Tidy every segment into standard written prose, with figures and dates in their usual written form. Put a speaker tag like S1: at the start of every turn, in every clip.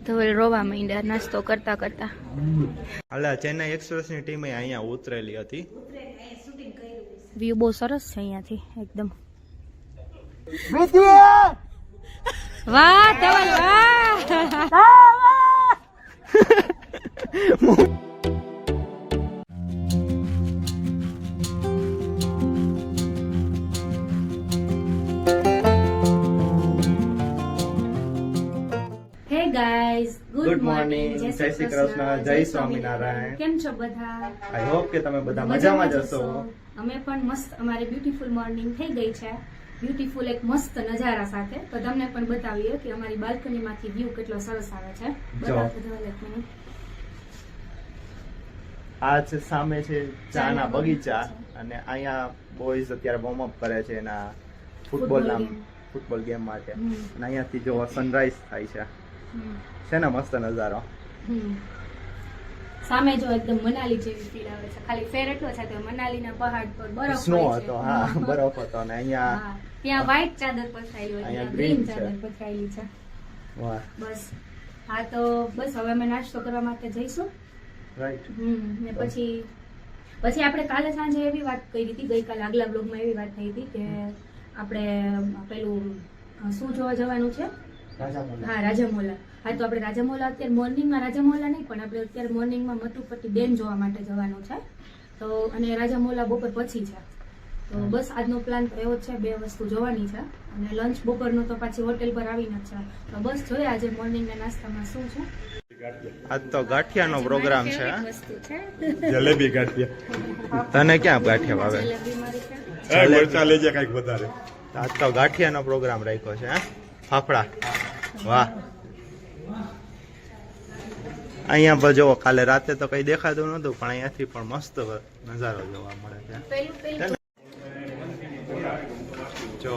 S1: ધવલ રોવા માંડ્યા નાસ્તો કરતા કરતા.
S2: હાલા ચેન્નાઈ એક્સપ્રેસ ની ટીમ અહીંયા ઉતરેલી હતી.
S1: વ્યૂ બહુ સરસ છે અહીંયાથી એકદમ. વાહ ધવલ વાહ. હે ગાઈઝ, ગુડ મોર્નિંગ, જય શ્રી કૃષ્ણ, જય સ્વામિનારાયણ. કેમ છો બધા?
S2: આઈ હોપ કે તમે બધા મજામાં જ હશો.
S1: અમે પણ મસ્ત, અમારી બ્યુટીફુલ મોર્નિંગ થઈ ગઈ છે, બ્યુટીફુલ એક મસ્ત નજારા સાથે. તો તમને પણ બતાવીએ કે અમારી બાલ્કની માંથી વ્યૂ કેટલો સરસ આવે છે.
S2: આ છે સામે છે ચાના બગીચા, અને અહીંયા બોયઝ અત્યારે વોર્મ અપ કરે છે એના ફૂટબોલ ગેમ માટે. અને અહીંયાથી જો સનરાઈઝ થાય છે ને મસ્ત નજારો.
S1: સામે જો એકદમ મનાલી જેવી ફીલ આવે છે. ખાલી ફેર એટલો છે કે મનાલીના પહાડ પર બરફ
S2: સ્નો હતો. હા, બરફ હતો. અને અહીંયા
S1: ત્યાં વ્હાઈટ ચાદર પથરાયેલી હોય, અહીંયા ગ્રીન ચાદર પથરાયેલી છે.
S2: વાહ.
S1: બસ હા, તો બસ હવે અમે નાસ્તો કરવા માટે જઈશું.
S2: રાઈટ.
S1: ને પછી આપણે કાલે સાંજે એવી વાત કરી હતી, ગઈકાલે આગલા બ્લોગમાં એવી વાત થઈ હતી કે આપણે પેલું શું જોવા જવાનું છે? હા, રાજામોલા. હા, તો આપણે રાજામોલા અત્યારે મોર્નિંગમાં, રાજામોલા નહીં પણ આપણે અત્યારે મોર્નિંગમાં મટુપટ્ટી ડેમ જોવા માટે જવાનું છે. તો અને રાજામોલા બપોર પછી છે. તો બસ આજનો પ્લાન તો એવો છે, બે વસ્તુ જોવાની છે. અને લંચ બપોરનું તો પાછી હોટેલ પર આવીને જ છે. તો બસ જોઈએ આજે મોર્નિંગના નાસ્તામાં શું છે.
S2: આજ તો ગાંઠિયાનો પ્રોગ્રામ છે.
S1: વસ્તુ છે
S2: જલેબી ગાંઠિયા. તને ક્યાં ગાંઠિયા ભાવે? આજ તો ગાંઠિયાનો પ્રોગ્રામ રાખ્યો છે. ફાફડા. વાહ. અહીંયા પર જો કાલે રાતે તો કઈ દેખાતું નતું, પણ અહીંયાથી પણ મસ્ત નજારો જોવા મળે છે. જો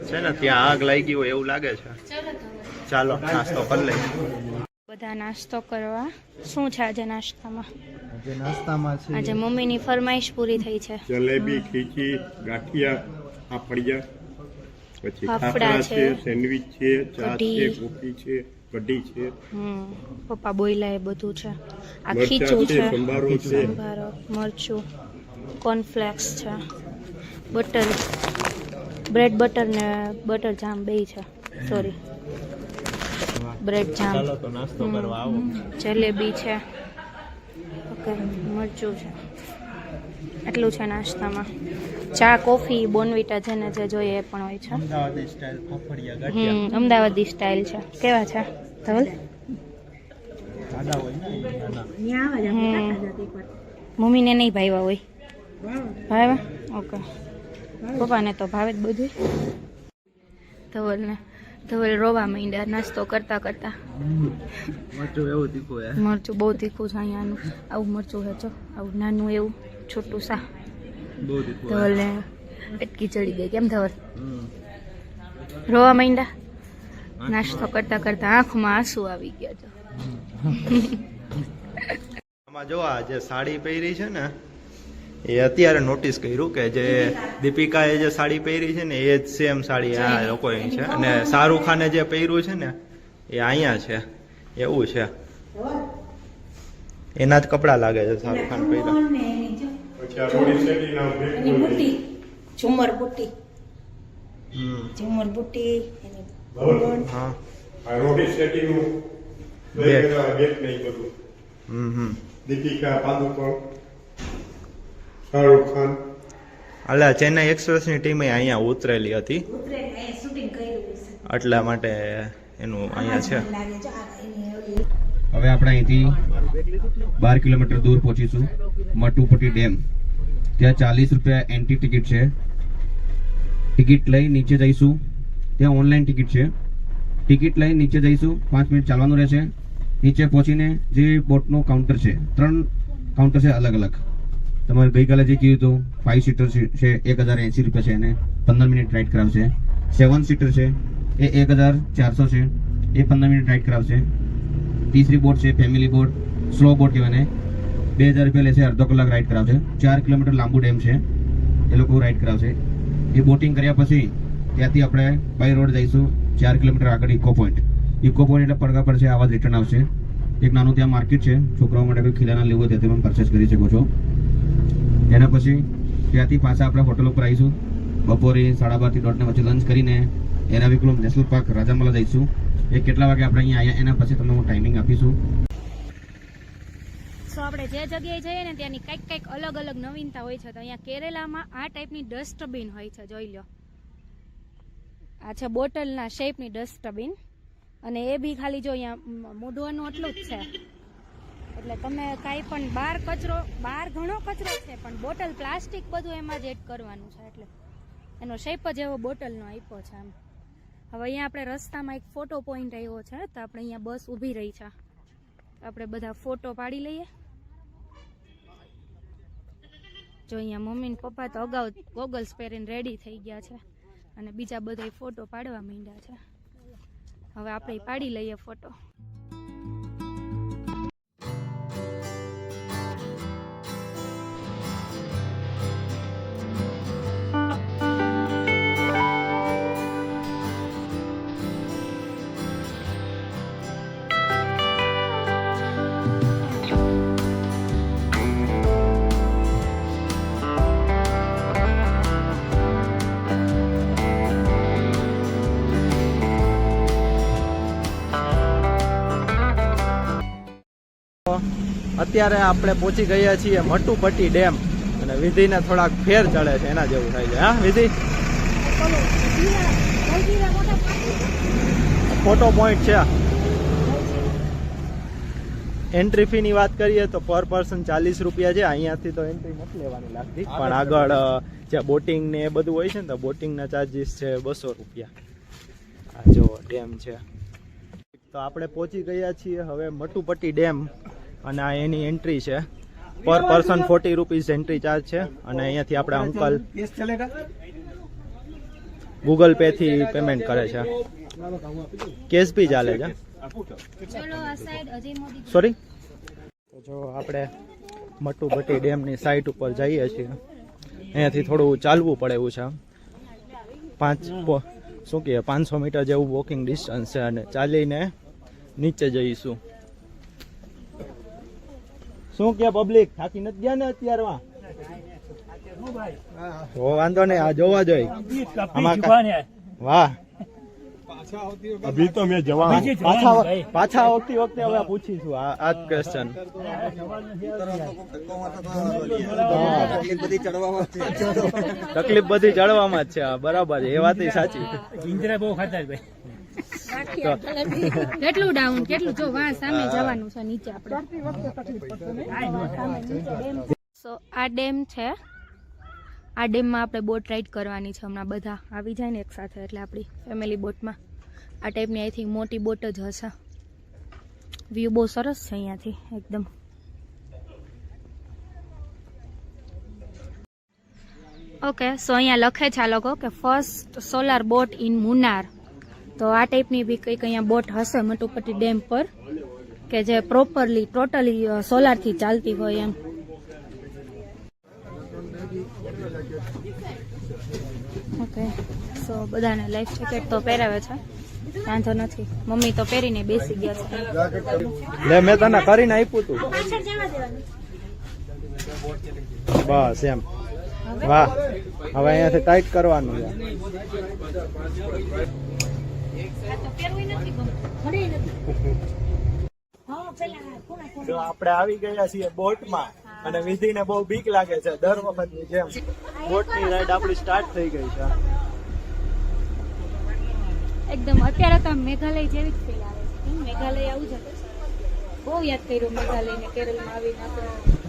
S2: છે ને ત્યાં આગ લાગી હોય એવું લાગે છે. ચાલો નાસ્તો કરી લઈએ.
S1: બધા નાસ્તો કરવા. શું છે આજે નાસ્તામાં?
S2: આજે નાસ્તામાં છે,
S1: આજે મમ્મીની ફરમાઈશ પૂરી થઈ છે.
S3: જલેબી, ખીચી, ગાંઠિયા, પાપડિયા, પછી
S1: ફાફડા
S3: ખાખરા
S1: છે,
S3: છે, સેન્ડવિચ છે, ચા છે,
S1: કઢી.
S3: કોફી છે, કઢી છે,
S1: પપ્પા બોયલા એ બધું છે. આ
S3: મરચાં
S1: ખીચું
S3: છે,
S1: છે,
S3: સંભારો છે.
S1: સંભારો, મરચું, કોર્નફ્લેક્સ છે, બટર, બ્રેડ બટર ને બટર જામ બેય છે. સોરી, બ્રેડ જામ.
S2: ચાલો તો નાસ્તો કરવા આવો.
S1: જલેબી છે, ઓકે, મરચું છે. એટલું છે નાસ્તામાં. ચા, કોફી, બોનવીટા જેને જે જોઈએ એ પણ હોય છે.
S2: અમદાવાદી સ્ટાઇલ ફાફડિયા ગાંઠિયા.
S1: અમદાવાદી સ્ટાઇલ છે. કેવા છે ધવલ?
S2: સાદા હોય ને.
S1: મમ્મીને નહીં ભાવ્યા હોય? ભાવ્યા? ઓકે. પપ્પાને તો ભાવે જ બધું. ધવલ રોવા માંડ્યા નાસ્તો કરતા કરતા.
S2: મરચું એવું તીખું હે.
S1: મરચું બહુ તીખું છે અહીંયાનું. આવું મરચું છે જો, આવું નાનું એવું છોટું સા.
S2: બહુ તીખું.
S1: ધવલને અટકી ચડી ગઈ. કેમ ધવલ? રોવા માંડ્યા નાસ્તો કરતા કરતા. આંખમાં આંસુ આવી ગયા છે.
S2: આમાં જો આ જે સાડી પહેરી છે ને, એ અત્યારે નોટિસ કર્યું કે જે દીપિકાએ જે સાડી પહેરી છે ને એ જ સેમ સાડી આ લોકોની છે. અને શાહરુખ ખાને જે પહેર્યું છે ને એ અહીંયા છે, એવું છે. એના જ કપડા લાગે છે શાહરુખ ખાન પહેર્યા.
S3: પછી આ રોડી શેરીના
S4: બુટ્ટી, ઝુમર બુટ્ટી,
S2: હમ.
S4: ઝુમર બુટ્ટી એની
S2: હા.
S3: આ રોડી શેરીનું
S2: બેગ.
S3: બેગ નહીં બધું.
S2: હમ.
S3: દીપિકા પાદુકોણ, શાહરુખ ખાન.
S2: અલા ચેન્નાઈ એક્સપ્રેસ ની ટીમ અહીંયા ઉતરેલી હતી,
S4: ઉતરે અહીંયા શૂટિંગ કર્યું છે.
S2: એટલા માટે એનું અહીંયા છે.
S4: લાગે છે આ એની
S5: હવે આપણે અહીંથી 12 કિલોમીટર દૂર પહોંચીશું મટુપટ્ટી ડેમ. ત્યાં 40 રૂપિયા એન્ટ્રી ટિકિટ છે. ટિકિટ લઈ નીચે જઈશું. ત્યાં ઓનલાઈન ટિકિટ છે. ટિકિટ લઈ નીચે જઈશું. 5 મિનિટ ચાલવાનું રહેશે. નીચે પહોંચીને જે બોટનું કાઉન્ટર છે, 3 કાઉન્ટર છે અલગ અલગ. તમારે ગઈકાલે જે કીધું હતું 5 સીટર છે, 1080 રૂપિયા છે, અને 15 મિનિટ રાઈડ કરાવશે. 7 સીટર છે, એ 1400 છે, એ 15 મિનિટ રાઈડ કરાવશે. तीसरी बोट છે ફેમિલી બોટ, સ્લો બોટ કહેવાય, 2000 રૂપિયા લેશે, અડધો કલાક રાઈડ કરાવશે. 4 કિલોમીટર લાંબુ ડેમ છે, એ લોકો રાઈડ કરાવશે. એ બોટિંગ કર્યા પછી ત્યાંથી આપણે બાય રોડ જઈશું 4 કિલોમીટર આગળ ઇકો પોઈન્ટ. ઇકો પોઈન્ટ એટલે પડઘા પર છે, આવા જ રિટર્ન આવશે. એક નાનું ત્યાં માર્કેટ છે, છોકરાઓ માટે કોઈ ખીલાના લેવું હોય ત્યાંથી પણ પરચેસ કરી શકો છો. એના પછી ત્યાંથી પાછા આપણે હોટલ ઉપર આવીશું. બપોરે 12:30 થી 1:30 વચ્ચે લંચ કરીને એરાવિકુલમ નેશનલ પાર્ક રાજામલા જઈશું. એ કેટલા વાગે આપણે અહીંયા આવ્યા એના પછી તમને હું ટાઈમિંગ આપીશું.
S1: સો આપણે જે જગ્યાએ જઈએ ને ત્યાંની કંઈક અલગ અલગ નવીનતા હોય છે. તો અહીંયા કેરેલામાં આ ટાઈપની ડસ્ટબિન હોય છે, જોઈ લો. આ છે બોટલના શેપની ડસ્ટબિન, અને એ બી ખાલી જો અહીંયા મોઢવાનું એટલું જ છે. એટલે તમે કાંઈ પણ બહાર ઘણો કચરો છે, પણ બોટલ પ્લાસ્ટિક બધું એમાં જ એડ કરવાનું છે. એટલે એનો શેપ જ એવો બોટલનો આપ્યો છે આમ. હવે અહીંયા આપણે રસ્તામાં એક ફોટો પોઈન્ટ આવ્યો છે, તો આપણે અહીંયા બસ ઊભી રહી છે. આપણે બધા ફોટો પાડી લઈએ. જો અહીંયા મમ્મી ને પપ્પા તો અગાઉ ગોગલ્સ પહેરીને રેડી થઈ ગયા છે, અને બીજા બધા ફોટો પાડવા માંડ્યા છે. હવે આપણે પાડી લઈએ ફોટો.
S2: અત્યારે આપણે પહોંચી ગયા છીએ મટ્ટુપટ્ટી ડેમ, અને વિધિને થોડાક ફેર ચડે છે એના જેવું થાય છે. હા વિધિ, ફોટો પોઈન્ટ છે. એન્ટ્રી ફી ની વાત કરીએ તો પર પર્સન 40 રૂપિયા છે. અહીંયાથી તો એન્ટ્રી નથી લેવાની લાગતી, પણ આગળ જે બોટિંગ ને એ બધું હોય છે ને, તો બોટિંગના ચાર્જીસ છે 200 રૂપિયા. આ જો ડેમ છે. તો આપણે પહોંચી ગયા છીએ હવે મટ્ટુપટ્ટી ડેમ, અને આ એની એન્ટ્રી છે. પર પર્સન 40 રૂપીઝ એન્ટ્રી ચાર્જ છે. અને અહીંયાથી આપણે અંકલ ગૂગલ પે થી પેમેન્ટ કરે છે. કેશ બી ચાલે છે. સોરી. તો જો આપણે મટ્ટુપટ્ટી ડેમની સાઈટ ઉપર જઈએ છીએ. અહીંયાથી થોડું ચાલવું પડે એવું છે. 500 મીટર જેવું વોકિંગ ડિસ્ટન્સ છે, અને ચાલીને નીચે જઈશું. શું કે પબ્લિક થાકી નથી ગયા ને અત્યારમાં? વાંધો નહીં, આ જોવા જોઈએ. વાહ,
S3: અભી તો મેં જવા
S2: પાછા આવતી વખતે હવે પૂછીશું આ જ ક્વેશ્ચન. તકલીફ બધી ચડવામાં જ છે. બરાબર છે, એ વાત સાચી.
S1: કેટલું ડાઉન, કેટલું જો વાહ સામે જવાનું છે નીચે આપણે. સો આ ડેમ છે. આ ડેમમાં આપણે બોટ રાઈડ કરવાની છે. હમણાં બધા આવી જાય ને એક સાથે, એટલે આપણી ફેમિલી બોટમાં આ ટાઈપની આઈ થિંક મોટી બોટ જ હશે. વ્યૂ બહુ સરસ છે અહીંયાથી એકદમ. ઓકે, સો અહીંયા લખે છે આ લોકો કે first solar boat in Munnar. તો આ ટાઈપની બી કંઈક અહીંયા બોટ હશે મટ્ટુપટ્ટી ડેમ પર, કે જે પ્રોપરલી ટોટલી સોલારથી ચાલતી હોય એમ. ઓકે, સો બધાને લાઈફ જેકેટ તો પહેરાવે છે, વાંધો નથી. મમ્મી તો પહેરીને બેસી ગયા છે.
S2: લે મેં તને કરીને આપ્યું તું. બસ એમ. વાહ, હવે અહીંયાથી ટાઈટ કરવાનું છે. જો આપણે આવી ગયા છીએ બોટમાં, અને વિધિને બહુ બીક લાગે છે દર વખતની જેમ. બોટની રાઈડ આપણી સ્ટાર્ટ થઈ ગઈ છે.
S1: એકદમ અત્યારે તો મેઘાલય જેવી જ ફીલ આવે છે. મેઘાલય આવું છે, બહુ યાદ કર્યું મેઘાલય ને કેરળમાં આવીને આપણે.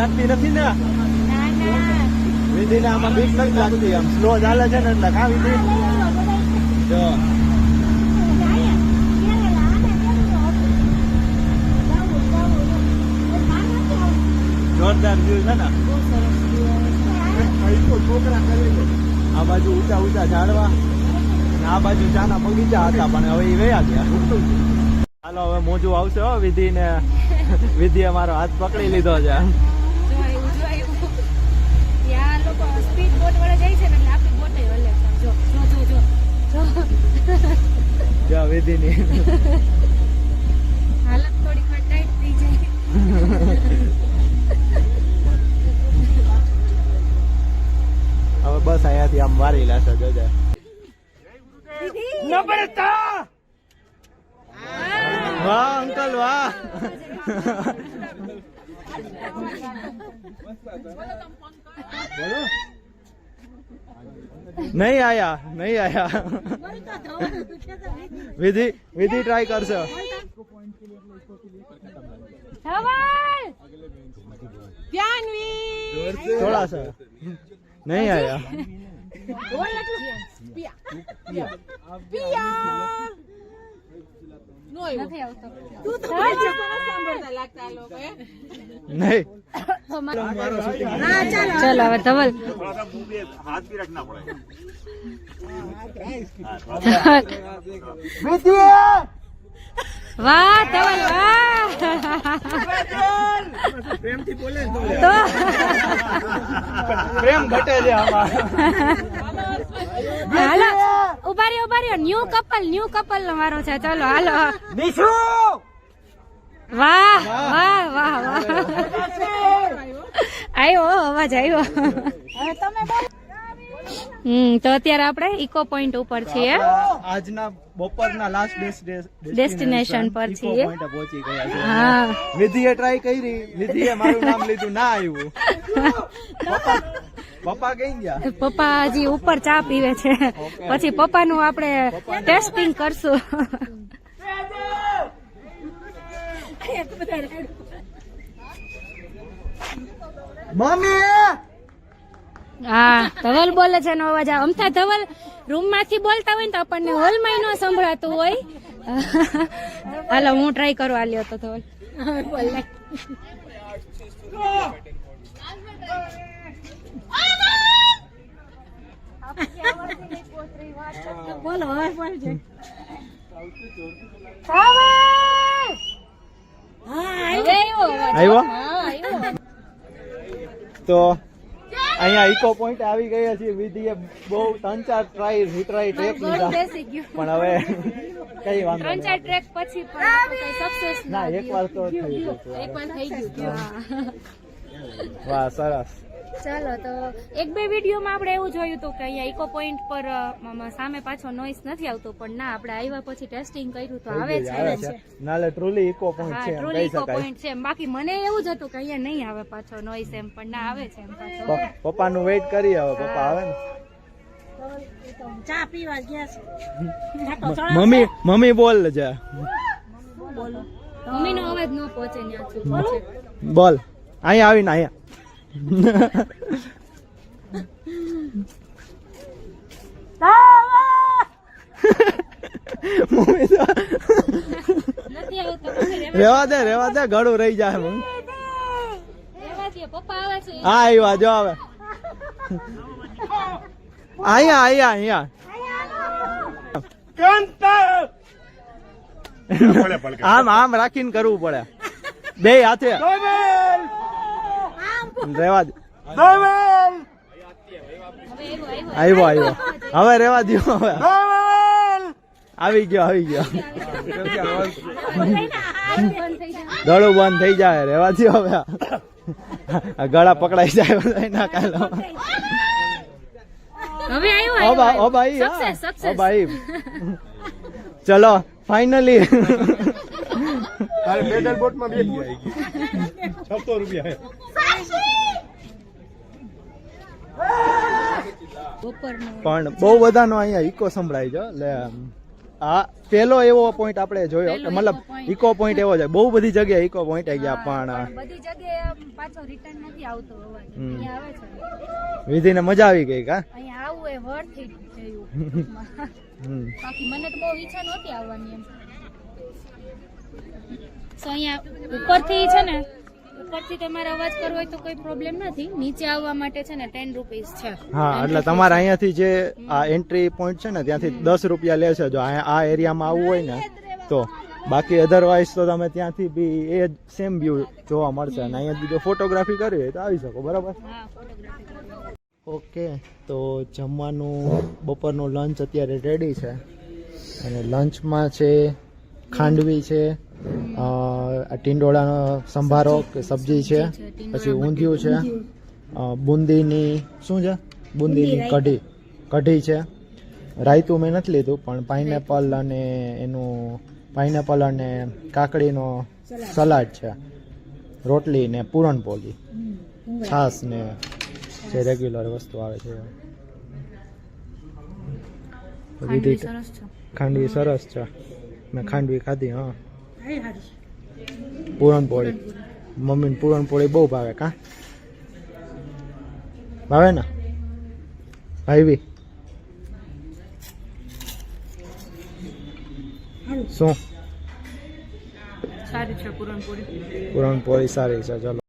S2: લાગતી નથી ને
S1: ના ના
S2: વિધિને આમાં બીક નથી લાગતી આમ સ્લો ચાલે છે ને એટલે કા વિધિ જો જોરદાર વ્યૂ છે ને
S3: છોકરા કરે છે.
S2: આ બાજુ ઊંચા ઊંચા ઝાડવા અને આ બાજુ ચાના બગીચા હતા પણ હવે એ વયા ગયા હાલો હવે મોજું આવશે હો વિધિ ને વિધિએ મારો હાથ પકડી લીધો છે
S1: ત્યાં લોકો સ્પીડ બોટ વડે જાય છે ને એટલે આપણી બોટ હલે છે જો જો જો જો
S2: જો વિધિની
S1: હાલત થોડી ટાઈટ થઈ જાય
S2: હવે બસ અહીંયાથી આમ મારી લેશે જોજે વાહ અંકલ વાહ नहीं आया विधि ट्राई करशो थोड़ा सा नहीं आया नहीं
S1: चलो अब धवल
S3: हाथ भी रखना पड़ेगा.
S1: वाह धवल वाह
S3: પ્રેમથી બોલે ને
S1: तो
S2: प्रेम घटे છે આમાં
S1: હાલો ઉભા રહ્યો ન્યુ કપલ નો મારો છે ચલો હાલો
S2: નિશુ
S1: વાહ વાહ વાહ વાહ આવ્યો અવાજ આવ્યો તો અત્યારે આપણે ઇકો પોઈન્ટ ઉપર છીએ
S2: આજના બપોરના લાસ્ટ
S1: ડેસ્ટિનેશન પર છીએ
S2: પોઈન્ટ પહોંચી ગયા છે
S1: હા
S2: વિધિએ ટ્રાય કરી વિધિએ મારું નામ લીધું ના આવ્યું પપ્પા કઈ ગયા
S1: પપ્પા હજી ઉપર ચા પીવે છે પછી પપ્પાનું આપણે ટેસ્ટિંગ કરશું
S2: મમ્મી
S1: હા ધવલ બોલે છે નો અવાજ આવે અમથા ધવલ રૂમ માંથી બોલતા હોય ને તો આપણને હોલ માં ન સંભળાતું હોય હાલો હું ટ્રાય કરવા આલ્યો તો ધવલ બોલો હવે બોલજે
S2: આવ્યો તો અહીંયા ઇકો પોઈન્ટ આવી ગયા છે વિધિએ બહુ 3-4 ટ્રાય રીટ્રાય ટ્રેક લીધા
S1: બેસી ગયું
S2: પણ હવે કઈ વાંધો
S1: 3-4
S2: નહીં
S1: ટ્રેક પછી પણ કઈ સક્સેસ
S2: ના એકવાર તો થઈ ગયું
S1: એકવાર થઈ ગયું
S2: વાહ સરસ
S1: ચાલો તો એક બે વિડીયોમાં આપણે એવું જોયું હતું કે અહીંયા ઇકો પોઈન્ટ પર સામે પાછો નોઈસ નથી આવતો પણ ના આપણે આવ્યા પછી ટેસ્ટિંગ કર્યું તો આવે છે
S2: નાલે ટ્રુલી ઇકો પોઈન્ટ
S1: હા
S2: છે એમ
S1: ટ્રુલી
S2: કહી
S1: ઇકો
S2: શકાય
S1: પોઈન્ટ છે બાકી મને એવું જ હતું કે અહીંયા નહીં આવે પાછો નોઈસ એમ પણ ના આવે છે એમ પાછો
S2: પપ્પાનું વેઇટ કરી હવે પપ્પા આવે ને
S4: ચા પીવા ગયા છે
S2: મમ્મી બોલ છે
S1: મમ્મીનો અવાજ ન પહોંચે ત્યાં સુધી
S2: બોલ અહીંયા આવીને અહીંયા મમ્મી તો
S1: નથી આવતો
S2: રેવા દે ગળું રહી જાય મમ્મી
S1: રહેવા દે પપ્પા આવે છે
S2: હા આવ્યા જો હવે અહીંયા આમ રાખીને કરવું પડે બે હાથે રેવા દે આવ્યો હવે રેવા દો હવે આવી ગયો ગળું બંધ થઈ જાય રેવા દો હવે આ ગળા પકડાઈ જાય બધા ના કાલો
S1: હવે આવ્યો
S2: ઓ ભાઈ
S1: સક્સેસ
S2: ઓ ભાઈ ચલો ફાઇનલી
S3: તારે પેડલ બોટ માં બેસી આવી ગઈ 600 રૂપિયા
S1: બપોરનો
S2: પણ બહુ બધાનો અહીંયા ઇકો સંભળાય છે એટલે હા પેલો એવો પોઈન્ટ આપણે જોયો કે
S1: પહેલો
S2: મતલબ
S1: eco point.
S2: ઇકો પોઈન્ટ એવો છે બહુ બધી જગ્યાએ ઇકો પોઈન્ટ આવી ગયા પણ
S1: બધી જગ્યાએ આમ પાછો રિટર્ન નથી આવતો અવાજ
S2: હમ.
S1: અહીંયા આવે છે
S2: વિધિને મજા આવી ગઈ કા
S1: અહીંયા આવવું એ વર્થ ઇટ થયું
S2: હમ.
S1: બાકી મને તો બહુ ઈચ્છા નહોતી આવવાની એમ સો અહીંયા ઉપરથી છે ને ઉપરથી તમારે અવાજ કરવો હોય તો કોઈ પ્રોબ્લેમ નથી નીચે આવવા માટે છે ને 10 રૂપીસ છે
S2: હા એટલે તમારે અહીંયાથી જે આ એન્ટ્રી પોઈન્ટ છે ને ત્યાંથી 10 રૂપિયા લે છે જો આ એરિયામાં આવવું હોય ને તો બાકી અધરવાઇઝ તો તમે ત્યાંથી બી એ જ સેમ વ્યૂ જોવા મળશે અને અહીંયાથી જો ફોટોગ્રાફી કરવી હોય તો આવી શકો બરાબર
S1: હા ફોટોગ્રાફી કરવી
S2: ઓકે તો જમવાનું બપોરનું લંચ અત્યારે રેડી છે અને લંચમાં છે ખાંડવી છે આ ટીંડોળાનો સંભારો કે સબ્જી છે પછી ઊંધિયું છે બુંદીની શું છે બુંદીની કઢી છે રાયતું મેં નથી લીધું પણ પાઇનેપલ અને એનું પાઇનેપલ અને કાકડીનો સલાડ છે રોટલી ને પૂરણપોળી છાશ ને જે રેગ્યુલર વસ્તુ આવે છે
S1: ખાંડવી સરસ છે
S2: ખાંડવી સરસ છે મેં ખાંડવી ખાધી હા
S4: હારી હારી.
S2: પૂરણપોળી મમ્મીને પૂરણપોળી બહુ ભાવે કા ભાવે ને ભાઈ શું
S1: સારી છે પૂરણપોળી
S2: પૂરણપોળી સારી છે ચલો